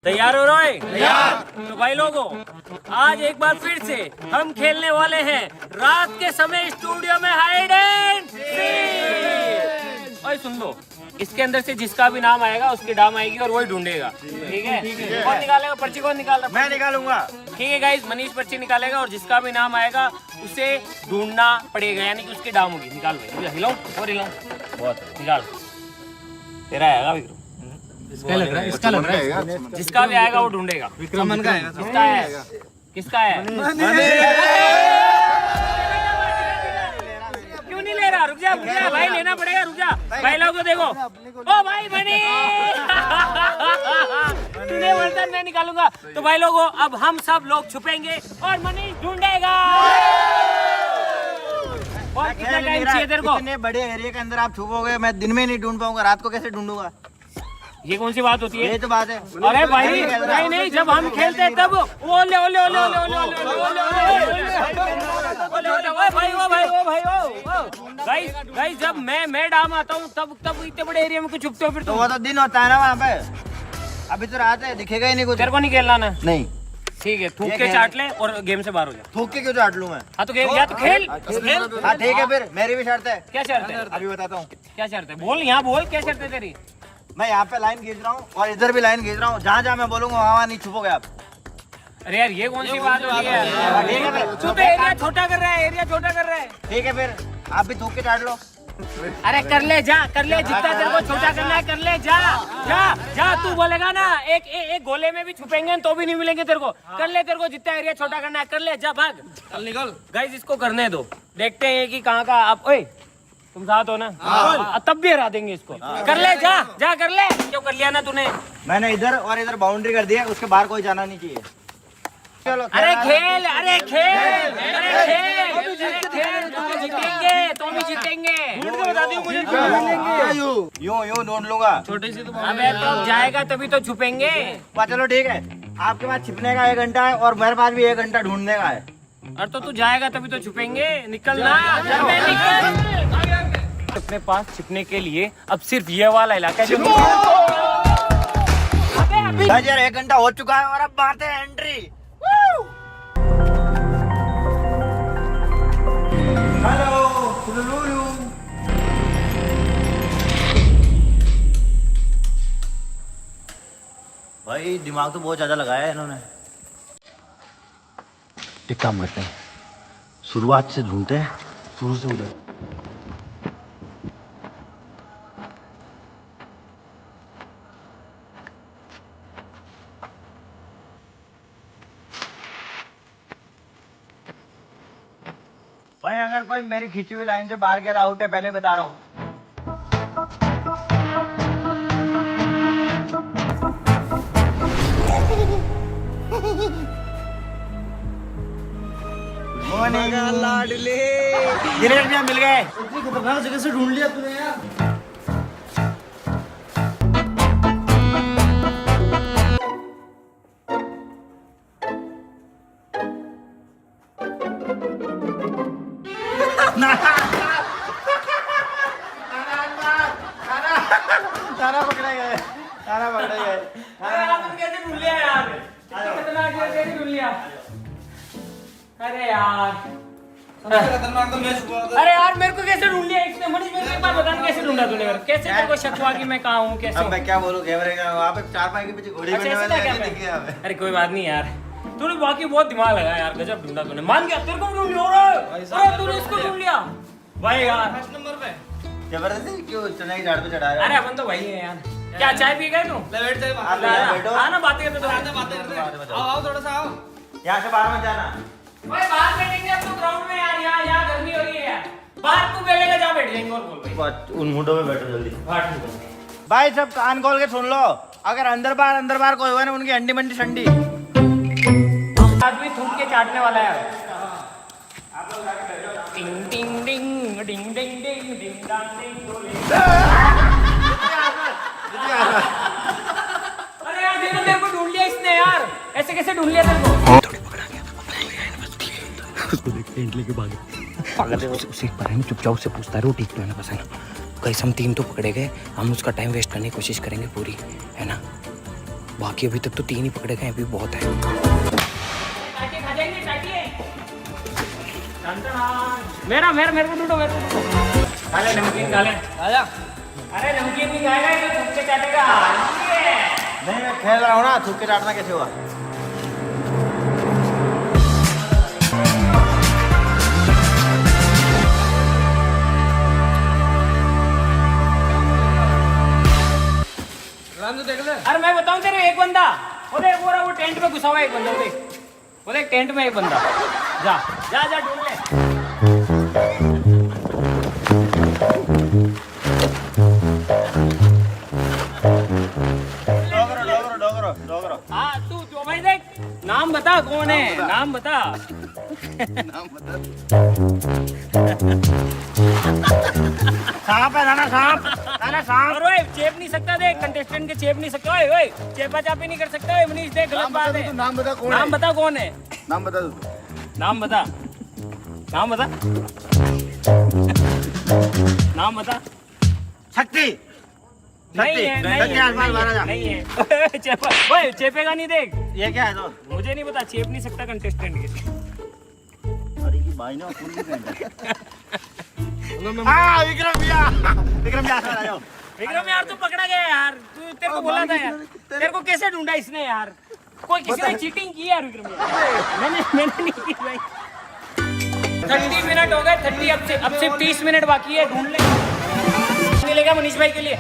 तैयार हो रहे? तैयार। तो भाई लोगों, आज एक बार फिर से हम खेलने वाले हैं रात के समय स्टूडियो में हाइड एंड सीक। और सुन लो, इसके अंदर से जिसका भी नाम आएगा उसकी डाम आएगी और वही ढूंढेगा। ठीक है? कौन निकालेगा पर्ची? कौन निकाल रहा? मैं निकालूंगा। ठीक है गाइस, मनीष पर्ची निकालेगा और जिसका भी नाम आएगा उसे ढूंढना पड़ेगा, यानी कि उसकी डाम होगी। निकाल भाई, हिलाओ और हिलाओ। बहुत निकाल। तेरा आएगा विक्रम? इसका लग रहा है जिसका भी आएगा वो ढूंढेगा। विक्रमन का आएगा। किसका है? किसका है? क्यों नहीं ले रहा? रुक जा भाई, लेना पड़ेगा। रुक जा भाई, लोग देखो। ओ भाई बनी तूने बोलता मैं निकालूंगा। तो भाई लोगों, अब हम सब लोग छुपेंगे और मनीष ढूंढेगा। और कितना टाइम चाहिए तेरे को? इतने बड़े एरिया के अंदर आप छुपोगे, मैं दिन में नहीं ढूंढ पाऊंगा, रात को कैसे ढूंढूंगा? ये कौन सी बात होती है? ये तो बात है। अरे भाई नहीं, जब हम खेलते हैं तब ओले ओले ओले ओले ओले ओले ओले भाई जब मैं डाम आता हूँ तब इतने बड़े एरिया में कुछ छुपते हो फिर? तो वो तो दिन होता है ना वहाँ पे, अभी तो रात है, दिखेगा ही नहीं कुछ। तेरे को नहीं खेलना ना? नहीं। ठीक है, थूक के चाट ले और गेम से बाहर हो जा। थूक के क्यों चाट लूं मैं? हाँ तो खेल, या तो खेल। हाँ ठीक है, फिर मेरी भी शर्त है। क्या शर्त है? अभी बताता हूँ। क्या शर्त है? बोल, यहाँ बोल, क्या शर्त है तेरी? मैं यहाँ पे लाइन खींच रहा हूँ और इधर भी लाइन खींच रहा हूँ, जहाँ जहाँ मैं बोलूंगा वहाँ नहीं छुपोगे आप। अरे यार ये कौन सी बात होती है? ठीक है फिर। तू तो एरिया छोटा कर रहा है, एरिया छोटा कर रहा है। ठीक है फिर, आप भी थूक के चाट लो। अरे कर ले, जा कर ले, जितना तेरे को छोटा करना है कर ले। जा जा जा, तू बोलेगा ना एक गोले में भी छुपेंगे तो भी नहीं मिलेंगे तेरे को। कर ले, तेरे को जितना एरिया छोटा करना है कर ले, जा भाग। चल निकल। गाइस इसको करने दो, देखते हैं कि कहाँ का। आप ओए तुम साथ हो ना? तब भी हरा देंगे इसको। कर ले, जा जा कर ले। क्यों कर लिया ना तूने? मैंने इधर और इधर बाउंड्री कर दी है, उसके बाहर कोई जाना नहीं चाहिए। चलो अरे खेल, अरे खेल, अरे खेल, तो भी जीतेंगे, तो भी जीतेंगे। ढूंढ के बता दियो मुझे। यूं ढूंढ लूंगा। छोटे से तो अबे तो जाएगा तभी तो छुपेंगे। चलो ठीक है, आपके पास छिपने का 1 घंटा है और मेरे पास भी 1 घंटा ढूंढने का है। अरे तो तू जाएगा तभी तो छुपेंगे। निकलना, निकल। अपने पास छिपने के लिए अब सिर्फ ये वाला इलाका है जो यार 1 घंटा हो चुका है और अब मारते हैं एंट्री। हेलो लुलुलु। भाई दिमाग तो बहुत ज्यादा लगाया है इन्होंने। एक काम करते हैं, शुरुआत से ढूंढते हैं, शुरू से उधर। भाई अगर कोई मेरी खींची हुई लाइन से बाहर गया आउट है, पहले बता रहा हूँ। लाडले गिरेट भी मिल गए। इतनी खतरनाक जगह से ढूंढ लिया तूने यार। तारा पकड़े गए, तारा पकड़े गए। कैसे ढूंढ लिया यार? खतरनाक कैसे ढूंढ लिया? अरे यार, खतरनाक तो मैं छुपा था। अरे यार मेरे को कैसे ढूंढ लिया इसने? मनीष मेरे को एक बार बता, कैसे ढूंढा तूने? कैसे तेरे को शक हुआ कि मैं कहाँ हूँ? कैसे? अब मैं क्या बोलूं, कैमरे का वहाँ पे 4 के पीछे घोड़ी अच्छा, बनने ऐसे वाले था क्या हैं, मैं? दिख गया हमें। अरे कोई बात नहीं यार, तूने बाकी बहुत दिमाग लगाया यार, गजब ढूंढा तूने। मान गया, तेरे को भी ढूंढ लिया। अरे तूने इसको ढूंढ लिया भाई यार। फर्स्ट नंबर पे। जबरदस्ती क्यों चने की झाड़ पे चढ़ा रहा अरे अपन तो भाई है यार। क्या चाय पी गए तू? ले बैठ जाए आप यहाँ बैठो। हाँ ना, बातें करते बातें करते। आओ आओ थोड़ा सा आओ। यहाँ से बाहर मत जाना। भाई बाहर बैठेंगे अब तो ग्राउंड में यार। यहाँ गर्मी हो रही है यार। बाहर तू बैठेगा, जा बैठ जाएंगे। और बोल भाई, उन मुंडों में बैठो जल्दी। बाहर तू बोल। भाई सब कान खोल के सुन लो, अगर अंदर बाहर कोई हुआ ना, उनकी अंडी मंडी संडी। आदमी थूक के चाटने वाला है। टिंग टिंग डिंग डिंग डिंग डिंग डिंग डांग डिंग डोले। अरे यार देखो, तेरे को ढूंढ लिया इसने यार। ऐसे कैसे ढूंढ लिया तेरे को? थोड़ी पकड़ा गया, उसको देख टेंट लेके भागे। पागल है उसे एक बार है ना, चुपचाप से पूछता है वो ठीक तो है ना, बस है ना। कहीं हम 3 तो पकड़े गए, हम उसका टाइम वेस्ट करने की कोशिश करेंगे पूरी, है ना। बाकी अभी तक तो 3 ही पकड़े गए, अभी बहुत है। टाटी खा जाएंगे, टाटी है। मेरा मेरे को ढूंढो, मेरे को ढूंढो। खा ले नमकीन, खा ले। आजा। अरे नमकीन नहीं खाएगा ये तो थूक के चाटेगा। नहीं मैं खेल रहा हूँ ना, थूक के चाटना कैसे हुआ? राम तो देख ले। अरे मैं बताऊं तेरे, एक बंदा वो देख, वो टेंट में घुसा हुआ है एक बंदा, वो देख टेंट में एक बंदा। जा जा जा ढूंढ ले। डोगरो। हाँ तू जो भाई देख, नाम बता कौन है, नाम बता। सांप है ना, सांप। और ओए चेप नहीं सकता, देख कंटेस्टेंट के चेप नहीं सकता। ओए ओए चेपा चापी नहीं कर सकता। ओए मनीष देख, गलत बात है। नाम बता कौन नाम बता कौन है, नाम बता दो। नाम बता, नाम बता, नाम बता। शक्ति। नहीं है, नहीं शक्ति है, आसपास नहीं बाहर आ जा। है, नहीं है। चेपा, ओए चेपेगा नहीं, देख ये क्या है तो? मुझे नहीं पता, चेप नहीं सकता कंटेस्टेंट के। अरे ये भाई ना फुल हाँ विक्रम भैया आ जाओ। विक्रम यार तू पकड़ा गया यार, तू तेरे को बोला था यार, तेरे को कैसे ढूंढा इसने यार? कोई किसी ने चीटिंग की यार विक्रम यार। मैंने नहीं की भाई। 30 मिनट हो गए, 30 अब सिर्फ 30 मिनट बाकी है, ढूंढ ले। मिलेगा मनीष भाई के लिए।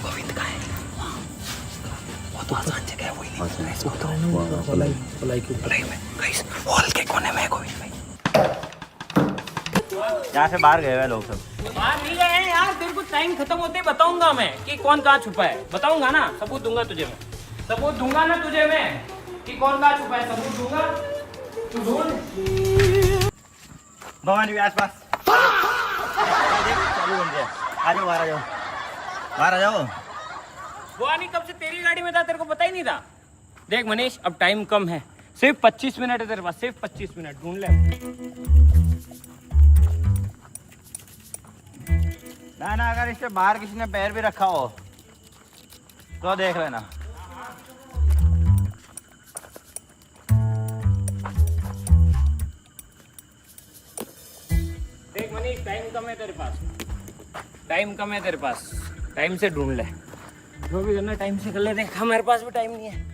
गोविंद का है वो तो आसान जगह है, वही नहीं पलाई में गाइस, हॉल के कोने में है गोविंद भाई। यहाँ से बाहर गए हुए लोग सब। बाहर नहीं गए हैं यार, तेरे को टाइम खत्म होते ही बताऊंगा मैं कि कौन कहाँ छुपा है। बताऊंगा ना, सबूत दूंगा तुझे मैं, सबूत दूंगा ना तुझे मैं कि कौन कहाँ छुपा है, सबूत दूंगा। तू ढूंढ। भवानी भी आसपास। चालू बन गया। आ जाओ बाहर, आ जाओ बाहर, आ जाओ। वो आनी कब से तेरी गाड़ी में था, तेरे को पता ही नहीं था। देख मनीष, अब टाइम कम है, सिर्फ 25 मिनट है तेरे पास, सिर्फ 25 मिनट, ढूंढ ले। ना अगर इससे बाहर किसी ने पैर भी रखा हो तो देख लेना। देख मनीष, टाइम कम है तेरे पास, टाइम कम है तेरे पास, टाइम से ढूंढ ले, जो भी करना टाइम से कर ले। देखा मेरे पास भी टाइम नहीं है।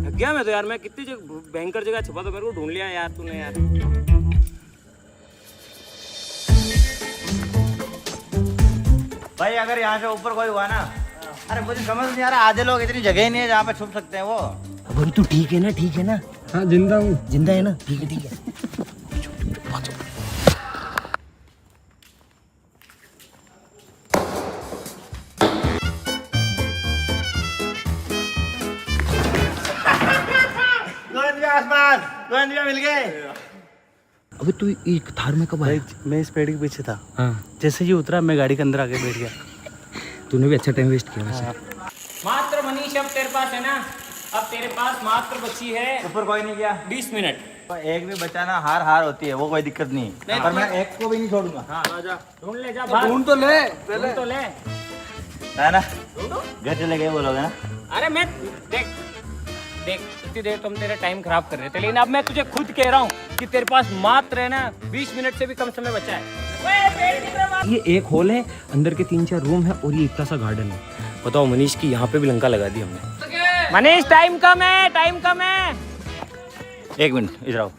थक गया मैं तो यार, मैं कितनी जगह भयंकर जगह छुपा, तो मेरे को ढूंढ लिया यार तूने यार। भाई अगर यहाँ से ऊपर कोई हुआ ना, अरे मुझे समझ नहीं आ रहा, आधे लोग इतनी जगह ही नहीं है जहाँ पे छुप सकते हैं वो। अभी तू ठीक है ना, ठीक है ना? हाँ जिंदा हूँ। जिंदा है ना? ठीक है ठीक है। गोविंद मिल गए। अबे तू एक थार में कब आया? मैं इस पेड़ के पीछे था, हाँ, जैसे ही उतरा मैं गाड़ी के अंदर आके बैठ गया। तूने भी अच्छा टाइम वेस्ट किया वैसे। मात्र मनीष अब तेरे पास है ना, अब तेरे पास मात्र बची है ऊपर कोई नहीं गया, 20 मिनट। तो एक भी बचाना हार होती है, वो कोई दिक्कत नहीं है, पर मैं एक को भी नहीं छोड़ूंगा। हाँ ढूंढ ले, जा भाग, ढूंढ तो ले ढूंढ तो ले। है ना, घर चले गए बोलोगे ना। अरे मैं देख देख इतनी देर तुम तेरा टाइम खराब कर रहे थे, लेकिन अब मैं तुझे खुद कह रहा हूँ कि तेरे पास मात्र है ना 20 मिनट से भी कम समय बचा है। ओए, पेड़ की तरफ आ। ये एक हॉल है, अंदर के 3-4 रूम है और ये इतना सा गार्डन है। बताओ मनीष की यहाँ पे भी लंका लगा दी हमने। मनीष टाइम कम है, टाइम कम है। एक मिनट इधर आओ।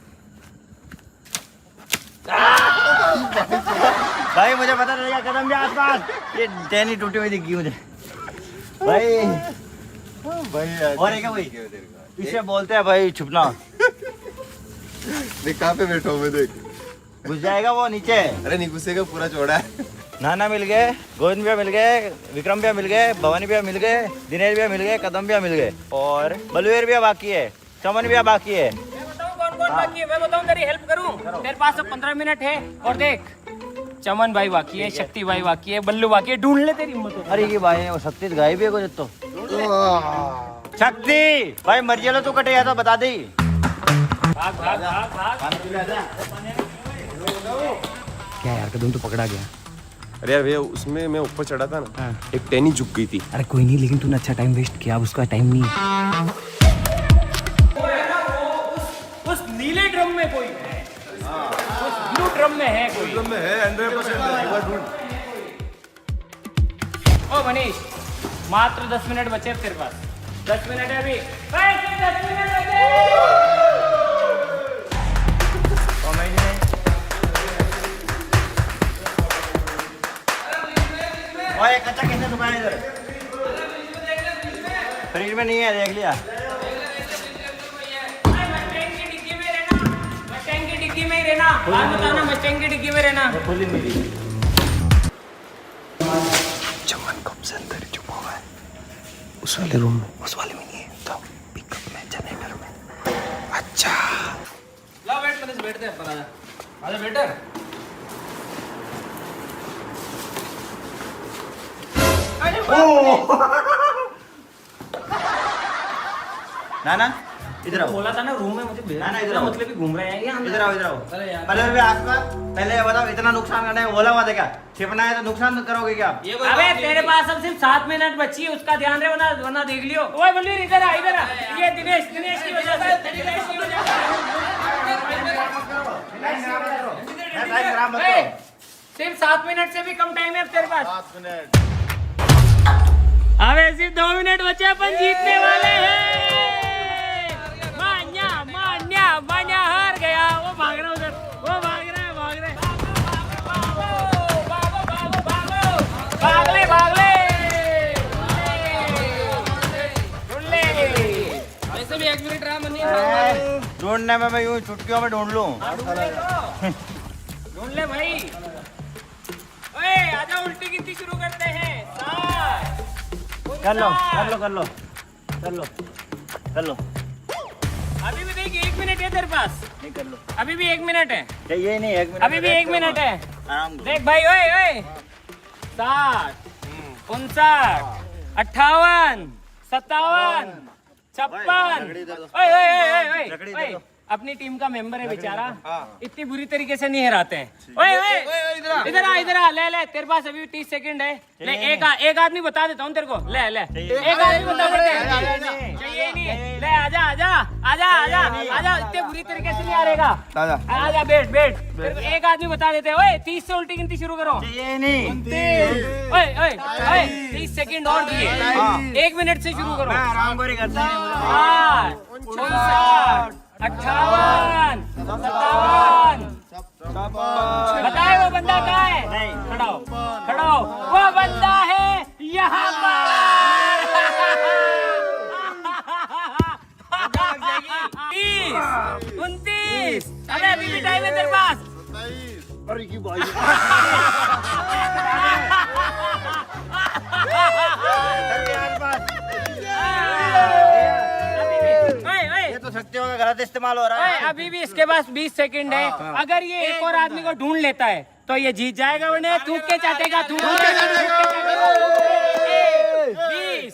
भाई मुझे पता नहीं कदम के आसपास ये टहनी टूटी हुई दिखी मुझे भाई। और एक है भाई, इसे बोलते हैं भाई छुपना। देख कहाँ पे बैठा हूँ मैं, देख। घुस जाएगा वो नीचे। अरे नहीं घुसेगा, पूरा चौड़ा है। नाना मिल गए, गोविंद भैया मिल गए, विक्रम भैया मिल गए, भवानी भैया मिल गए, दिनेश भैया मिल गए, कदम भैया मिल गए, और बलवीर भैया बाकी है, चमन भैया बाकी है। मैं बताऊं कौन कौन बाकी है, मैं बताऊं तेरी हेल्प करूं। तेरे पास अब 15 मिनट है, और देख चमन भाई बाकी है, शक्ति भाई बाकी है, बल्लू बाकी है, ढूंढ ले तेरी हिम्मत हो। अरे ये भाई वो शक्ति गायब है कुछ तो। शक्ति भाई मर्जी लो, तू कटे या तो बता दी। भाग भाग भाग भाग। क्या यार, कदम तो पकड़ा गया। अरे यार भैया उसमें मैं ऊपर चढ़ा था ना, एक टहनी झुक गई थी। अरे कोई नहीं, लेकिन तूने अच्छा टाइम वेस्ट किया, अब उसका टाइम नहीं है। उस नीले ड्रम में कोई है, उस ब्लू ड्रम में है कोई। ड्रम में है 100%। ओ मनीष, मात्र 10 मिनट बचे अब तेरे पास। 10 मिनट है अभी। 10 मिनट बचे। और ये कच्चा कैसे दुकान है इधर? फ्रिज में नहीं है, देख लिया। मस्टैंग की डिग्गी में रहना, मस्टैंग की डिग्गी में ही रहना। बात बताना, मस्टैंग की डिग्गी में रहना। चमन कब से अंदर ही छुपा हुआ है, उस वाले रूम में, उस वाले में नहीं है, तो पिकअप में, जनरेटर में। अच्छा ला वेट मनीष, बैठते हैं अपन। आजा बेटर। ना ना इधर आओ। बोला था ना रूम में मुझे ना, ना, इधर आओ। मतलब कि घूम रहे हैं यहाँ। इधर आओ, इधर आओ। अरे यार। पहले भी आसपास, पहले ये बताओ, इतना नुकसान करने का बोला हुआ था क्या? छिपना है तो नुकसान करोगे क्या आप? ये कोई अबे बात नहीं तेरे थी। पास अब सिर्फ 7 मिनट बची है, उसका ध्यान रहे, वरना देख लियो। ओए बलवीर इधर आ, इधर आ। ये दिनेश की वजह से, दिनेश की वजह से। टाइम खराब मत ए, करो। सिर्फ 7 मिनट से भी कम टाइम है अब तेरे पास। 7 मिनट। अबे सिर्फ 2 मिनट बचे, अपन जीतने वाले हैं। मान्या मान्या मान्या हार गया। वो भाग रहा उधर, वो भाग रहा है, भाग रहा है। भाग ले, भाग ले। ढूंढ ले। वैसे भी 1 मिनट रहा मनीष। ढूंढने में मैं यूं चुटकियों में ढूंढ लूं। ढूंढ ले भाई। ओए आजा, उल्टी गिनती शुरू करते हैं। 7। कर लो, कर लो, कर लो, कर लो, कर लो। अभी भी देख, 1 मिनट है तेरे पास। नहीं, कर लो। अभी भी 1 मिनट है। ये नहीं, 1 मिनट। अभी भी 1 मिनट है। आराम करो। देख भाई, ओए ओए। 60, 59, 58, 57, 56। ओए ओए ओए लकड़ी ओए दे दो। अपनी टीम का मेंबर है बेचारा, इतनी बुरी तरीके से नहीं हराते हैं। ओए ओए इधर आ, इधर आ। ले ले, तेरे पास अभी 30 सेकंड है। ले एक आदमी बता देता हूँ तेरे को। ले ले, एक आदमी बता देते हैं। चाहिए नहीं। ले आजा आजा आजा आजा आजा, इतने बुरी तरीके से नहीं हारेगा। आजा, बैठ बैठ। तेरे को एक आदमी बता देते हैं। ओए 30 से उल्टी गिनती शुरू करो। ये नहीं। ओए ओए ओए 30 सेकंड और दिए। 1 मिनट से शुरू करो। मैं आराम को करता हूँ। 8, 59, 58, 57। बताए वो बंदा कहाँ है? नहीं। खड़ा हो, खड़ा हो। वो बंदा है यहाँ पर। 30, 29। अरे अभी भी टाइम है तेरे पास। ये तो शक्तियों का गलत इस्तेमाल हो रहा है। अभी भी इसके पास 20 सेकंड है। अगर ये एक और आदमी को ढूंढ लेता है तो ये जीत जाएगा, वरना थूक के चाटेगा, थूक के चाटेगा। 20।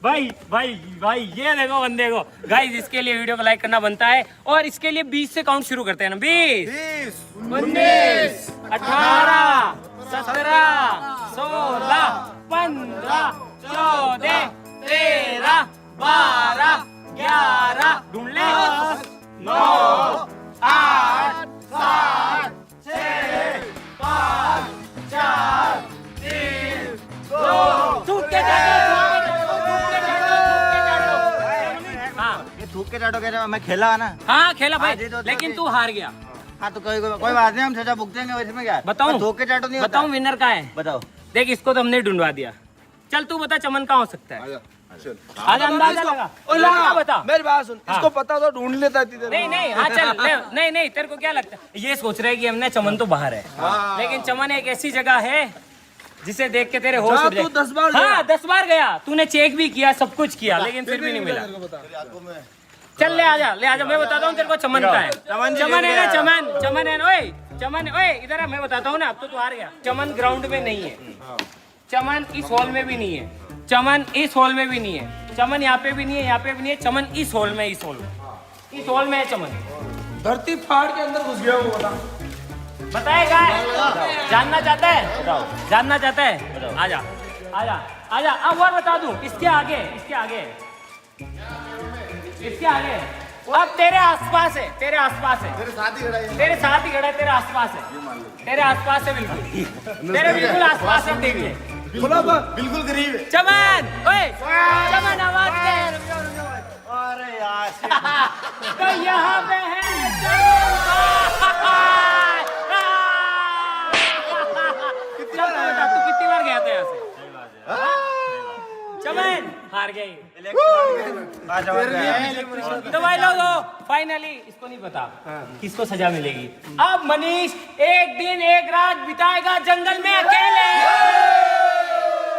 भाई भाई भाई, ये देखो बंदे को। गाइस इसके लिए वीडियो को लाइक करना बनता है, और इसके लिए 20 से काउंट शुरू करते हैं ना। 20, 19, 18, 17, 16, 15, 14, 13, 12, 11। ढूंढ ले। 9, 8, 7, 6, 5, 4, 3, 2। थूक के चाटो, हाँ ये थूक के चाटो क्या? मैं खेला ना। हाँ खेला भाई, हाँ, जी, तो लेकिन तू हार गया। हाँ तो कोई बात नहीं, हम सजा भुगतेंगे। वैसे में क्या है? बताऊं? पर थूक के चाटो नहीं होता। बताऊं विनर का है? बताओ। देख, इसको तो हमने ढूंढवा दिया। चल तू बता, चमन कहाँ हो सकता है? चल। आजा, अंदाजा लगा। लगा, बता। मेरी बात सुन, हाँ। इसको पता तो ढूंढ लेता इधर। नहीं नहीं, हाँ चल नहीं नहीं, तेरे को क्या लगता है? ये सोच रहे कि हमने चमन तो बाहर है, लेकिन चमन एक ऐसी जगह है जिसे देख के तेरे होश उड़ जाए। तू 10 बार हाँ 10 बार गया, तूने चेक भी किया, सब कुछ किया, लेकिन फिर भी नहीं मिला। चल ले आजा, मैं बताता हूँ तेरे को चमन का है। चमन है ना, चमन है ना। ओए चमन, ओए इधर है, मैं बताता हूँ ना। अब तो तू हार गया। चमन ग्राउंड में नहीं है, चमन इस हॉल में भी नहीं है, चमन इस हॉल में भी नहीं है, चमन यहाँ पे भी नहीं है, यहाँ पे भी नहीं है। चमन इस हॉल में, इस हॉल में है चमन। धरती फाड़ के अंदर घुस गया वो, बता। बताएगा? जानना चाहता है? जानना चाहता है? आजा आजा आजा। अब और बता दूं, इसके आगे इसके आगे इसके आगे अब तेरे आसपास है, तेरे आसपास है, तेरे साथ ही खड़ा है, तेरे साथ ही खड़ा है, तेरे आसपास है, तेरे आसपास है, बिल्कुल तेरे बिल्कुल आसपास है। देख ले, बिल्कुल गरीब है। चमन, ओए चमन आवाज दे। अरे यार तो यहाँ पे है चमन भाई। चल तू बता, तू कितनी बार गया था यहाँ से? चमन हार गई। तो भाई लोगों फाइनली इसको नहीं पता किसको सजा मिलेगी। अब मनीष एक दिन एक रात बिताएगा जंगल में अकेले।